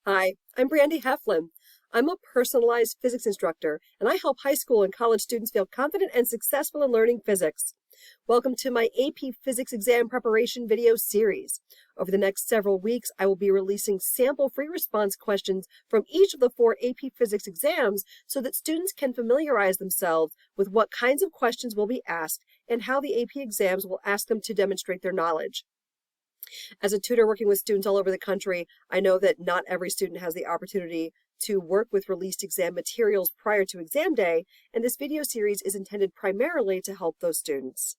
Hi, I'm Brandy Heflin. I'm a personalized physics instructor, and I help high school and college students feel confident and successful in learning physics. Welcome to my AP Physics exam preparation video series. Over the next several weeks, I will be releasing sample free response questions from each of the 4 AP Physics exams so that students can familiarize themselves with what kinds of questions will be asked and how the AP exams will ask them to demonstrate their knowledge. As a tutor working with students all over the country, I know that not every student has the opportunity to work with released exam materials prior to exam day, and this video series is intended primarily to help those students.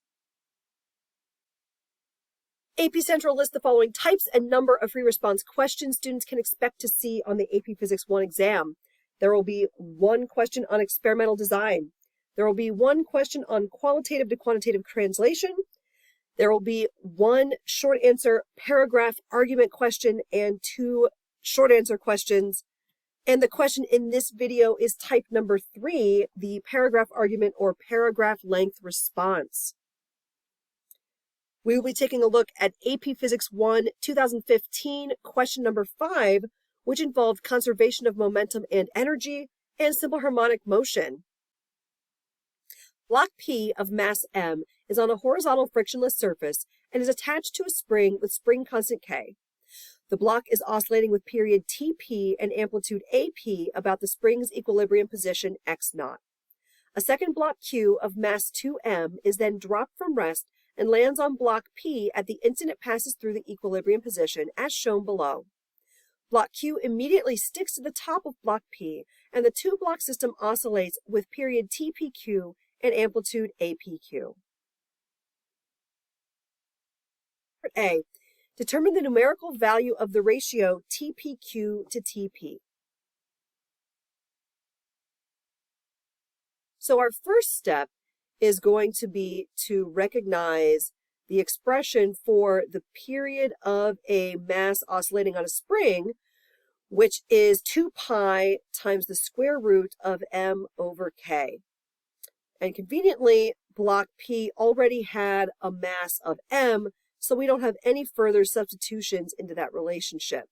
AP Central lists the following types and number of free response questions students can expect to see on the AP Physics 1 exam. There will be 1 question on experimental design. There will be 1 question on qualitative to quantitative translation. There will be 1 short answer paragraph argument question and 2 short answer questions. And the question in this video is type number 3, the paragraph argument or paragraph length response. We will be taking a look at AP Physics 1 2015 question number 5, which involved conservation of momentum and energy and simple harmonic motion. Block P of mass M is on a horizontal frictionless surface and is attached to a spring with spring constant K. The block is oscillating with period Tp and amplitude AP about the spring's equilibrium position x0. A second block Q of mass 2m is then dropped from rest and lands on block P at the instant it passes through the equilibrium position as shown below. Block Q immediately sticks to the top of block P and the 2-block system oscillates with period TPQ and amplitude APQ. Part A. Determine the numerical value of the ratio TPQ to TP. So our first step is going to be to recognize the expression for the period of a mass oscillating on a spring, which is 2 pi times the square root of m over k. And conveniently, block P already had a mass of m, so we don't have any further substitutions into that relationship.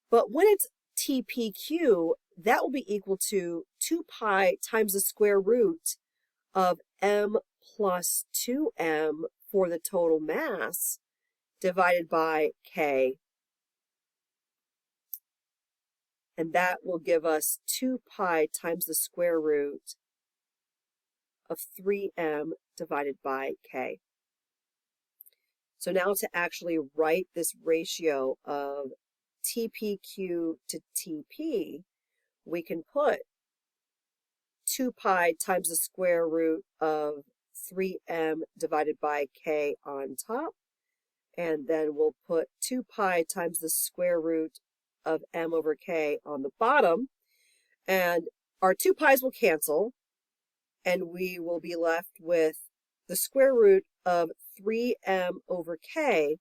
But when it's TPQ, that will be equal to 2 pi times the square root of m plus 2m for the total mass divided by k. And that will give us 2 pi times the square root of 3m divided by k. So now to actually write this ratio of TPQ to TP, we can put 2 pi times the square root of 3m divided by k on top, and then we'll put 2 pi times the square root of m over k on the bottom, and our 2 pi's will cancel, and we will be left with the square root of 3m over k.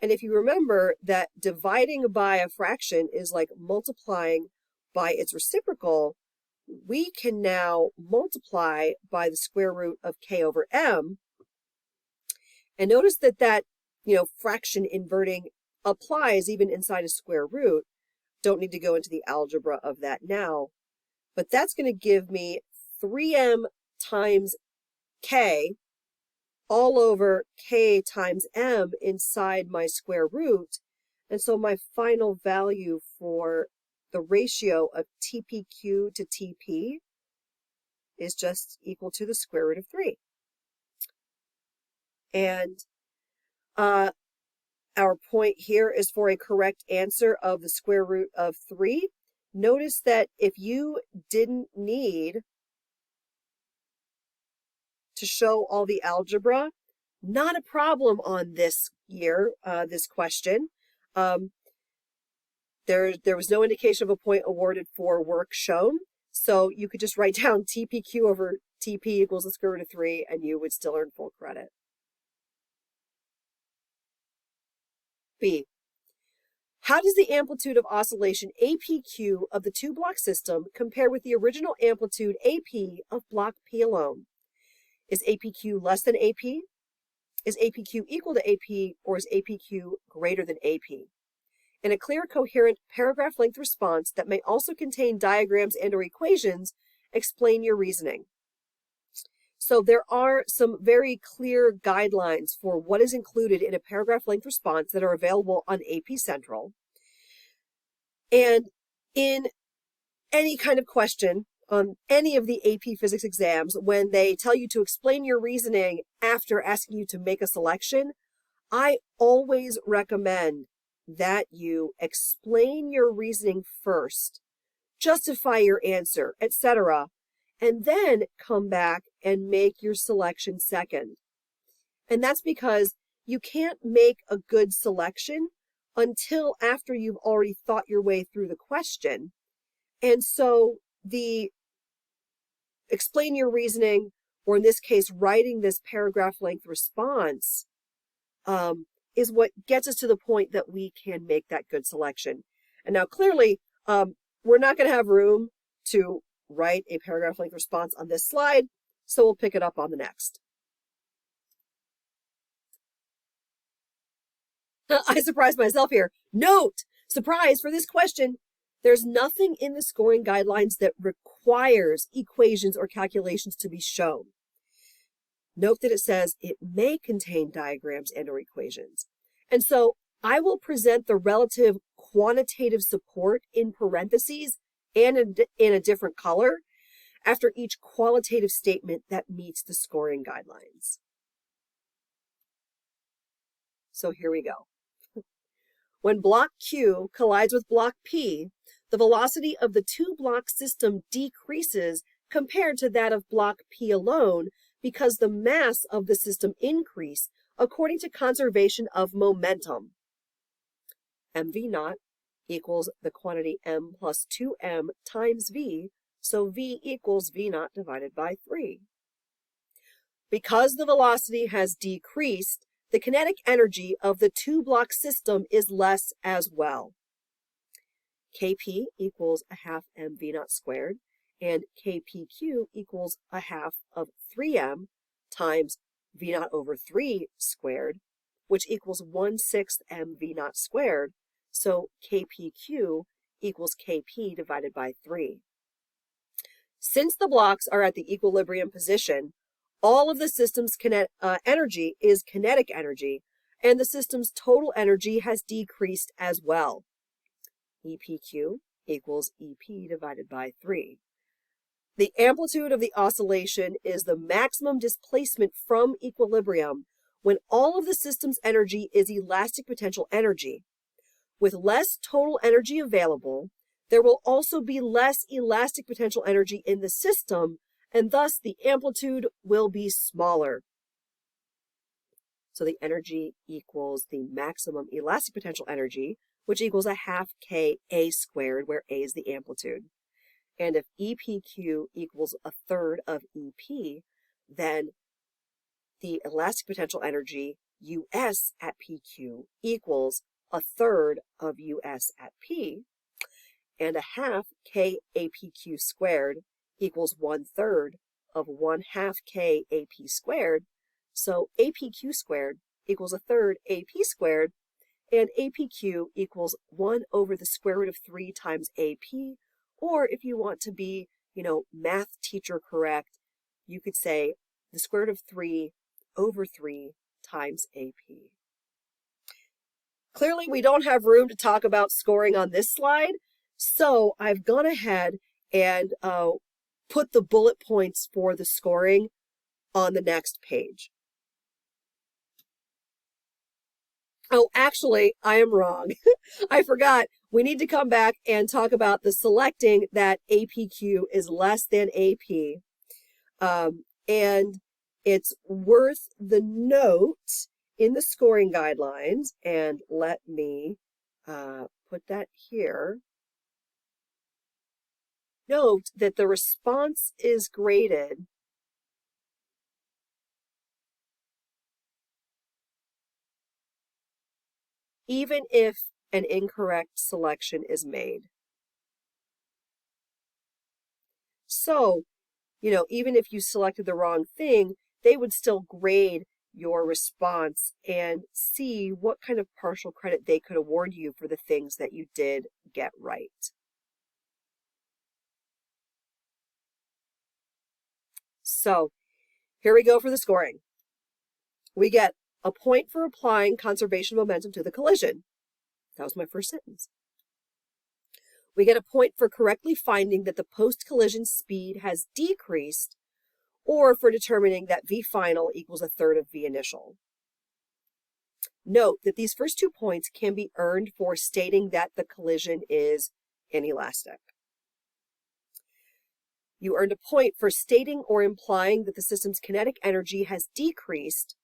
And if you remember that dividing by a fraction is like multiplying by its reciprocal, we can now multiply by the square root of k over m. And notice that fraction inverting applies even inside a square root. Don't need to go into the algebra of that now. But that's going to give me 3m times k all over k times m inside my square root. And so my final value for the ratio of TPQ to TP is just equal to the square root of 3. And our point here is for a correct answer of the square root of 3. Notice that if you didn't need to show all the algebra, not a problem on this question. There was no indication of a point awarded for work shown, so you could just write down TPQ over TP equals the square root of 3, and you would still earn full credit. B. How does the amplitude of oscillation APQ of the 2-block system compare with the original amplitude AP of block P alone? Is APQ less than AP? Is APQ equal to AP, or is APQ greater than AP? In a clear, coherent, paragraph-length response that may also contain diagrams and/or equations, explain your reasoning. So there are some very clear guidelines for what is included in a paragraph-length response that are available on AP Central. And in any kind of question on any of the AP Physics exams, when they tell you to explain your reasoning after asking you to make a selection, I always recommend that you explain your reasoning first, justify your answer, etc., and then come back and make your selection second. And that's because you can't make a good selection until after you've already thought your way through the question. And so the explain your reasoning, or in this case, writing this paragraph length response, is what gets us to the point that we can make that good selection. And now clearly, we're not going to have room to write a paragraph length response on this slide, so we'll pick it up on the next. I surprised myself here. Note, surprise for this question, there's nothing in the scoring guidelines that requires equations or calculations to be shown. Note that it says it may contain diagrams and/or equations. And so I will present the relative quantitative support in parentheses and in a different color after each qualitative statement that meets the scoring guidelines. So here we go. When block Q collides with block P, the velocity of the two-block system decreases compared to that of block P alone because the mass of the system increased according to conservation of momentum. mv naught equals the quantity m plus 2m times v, so v equals v naught divided by 3. Because the velocity has decreased, the kinetic energy of the two-block system is less as well. Kp equals a half mv naught squared, and kpq equals a half of 3m times v naught over 3 squared, which equals 1/6 mv naught squared, so kpq equals kp divided by 3. Since the blocks are at the equilibrium position, all of the system's energy is kinetic energy, and the system's total energy has decreased as well. EPQ equals EP divided by 3. The amplitude of the oscillation is the maximum displacement from equilibrium when all of the system's energy is elastic potential energy. With less total energy available, there will also be less elastic potential energy in the system, and thus the amplitude will be smaller. So the energy equals the maximum elastic potential energy, which equals a half Ka squared, where A is the amplitude. And if EPQ equals a third of EP, then the elastic potential energy US at PQ equals a third of US at P, and a half KAPQ squared equals 1/3 of 1/2 KAP squared. So APQ squared equals a third AP squared, and APQ equals 1 over the square root of 3 times AP, or if you want to be, math teacher correct, you could say the square root of 3 over 3 times AP. Clearly, we don't have room to talk about scoring on this slide, so I've gone ahead and put the bullet points for the scoring on the next page. Oh, actually, I am wrong. I forgot. We need to come back and talk about the selecting that APQ is less than AP. And it's worth the note in the scoring guidelines. And let me put that here. Note that the response is graded even if an incorrect selection is made. So, even if you selected the wrong thing, they would still grade your response and see what kind of partial credit they could award you for the things that you did get right. So here we go for the scoring. We get a point for applying conservation momentum to the collision. That was my first sentence. We get a point for correctly finding that the post-collision speed has decreased, or for determining that V final equals a third of V initial. Note that these first 2 points can be earned for stating that the collision is inelastic. You earned a point for stating or implying that the system's kinetic energy has decreased,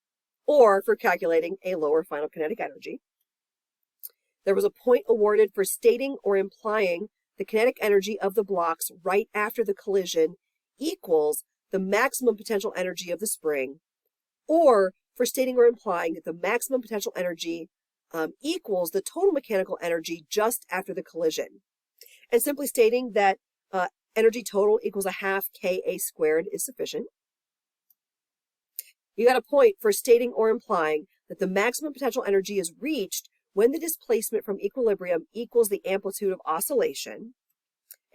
or for calculating a lower final kinetic energy. There was a point awarded for stating or implying the kinetic energy of the blocks right after the collision equals the maximum potential energy of the spring, or for stating or implying that the maximum potential energy equals the total mechanical energy just after the collision. And simply stating that energy total equals a half Ka squared is sufficient. You got a point for stating or implying that the maximum potential energy is reached when the displacement from equilibrium equals the amplitude of oscillation.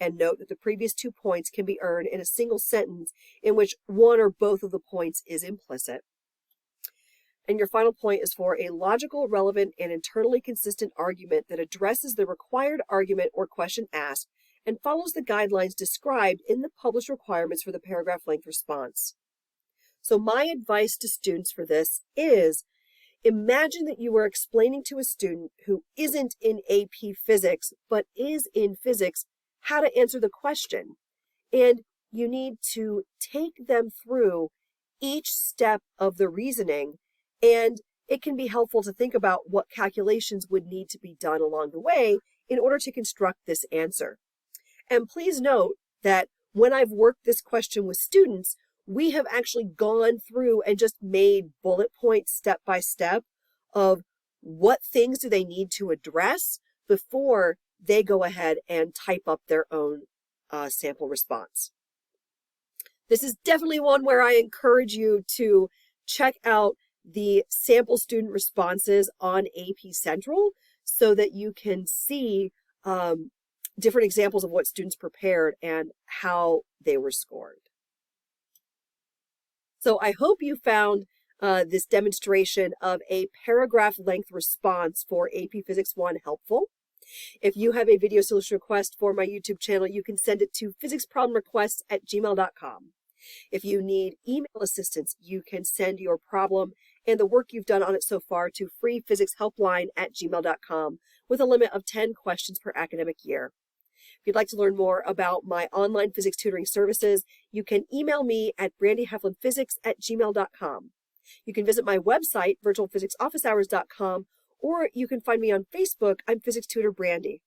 And note that the previous 2 points can be earned in a single sentence in which one or both of the points is implicit. And your final point is for a logical, relevant, and internally consistent argument that addresses the required argument or question asked and follows the guidelines described in the published requirements for the paragraph length response. So my advice to students for this is, imagine that you were explaining to a student who isn't in AP Physics, but is in physics, how to answer the question. And you need to take them through each step of the reasoning, and it can be helpful to think about what calculations would need to be done along the way in order to construct this answer. And please note that when I've worked this question with students, we have actually gone through and just made bullet points step by step of what things do they need to address before they go ahead and type up their own sample response. This is definitely one where I encourage you to check out the sample student responses on AP Central so that you can see different examples of what students prepared and how they were scored. So I hope you found this demonstration of a paragraph length response for AP Physics 1 helpful. If you have a video solution request for my YouTube channel, you can send it to physicsproblemrequests@gmail.com. If you need email assistance, you can send your problem and the work you've done on it so far to freephysicshelpline@gmail.com with a limit of 10 questions per academic year. If you'd like to learn more about my online physics tutoring services, you can email me at brandyheflinphysics@gmail.com. You can visit my website, virtualphysicsofficehours.com, or you can find me on Facebook. I'm Physics Tutor Brandy.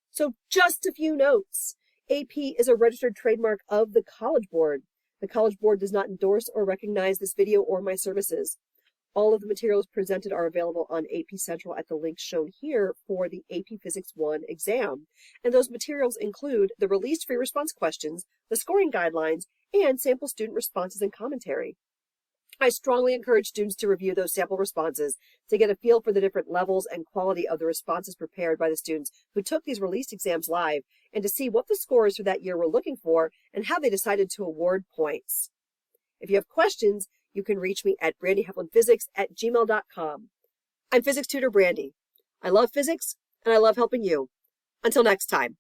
So just a few notes. AP is a registered trademark of the College Board. The College Board does not endorse or recognize this video or my services. All of the materials presented are available on AP Central at the links shown here for the AP Physics 1 exam. And those materials include the released free response questions, the scoring guidelines, and sample student responses and commentary. I strongly encourage students to review those sample responses to get a feel for the different levels and quality of the responses prepared by the students who took these released exams live, and to see what the scores for that year were looking for and how they decided to award points. If you have questions, you can reach me at brandyheflinphysics@gmail.com. I'm Physics Tutor Brandy. I love physics, and I love helping you. Until next time.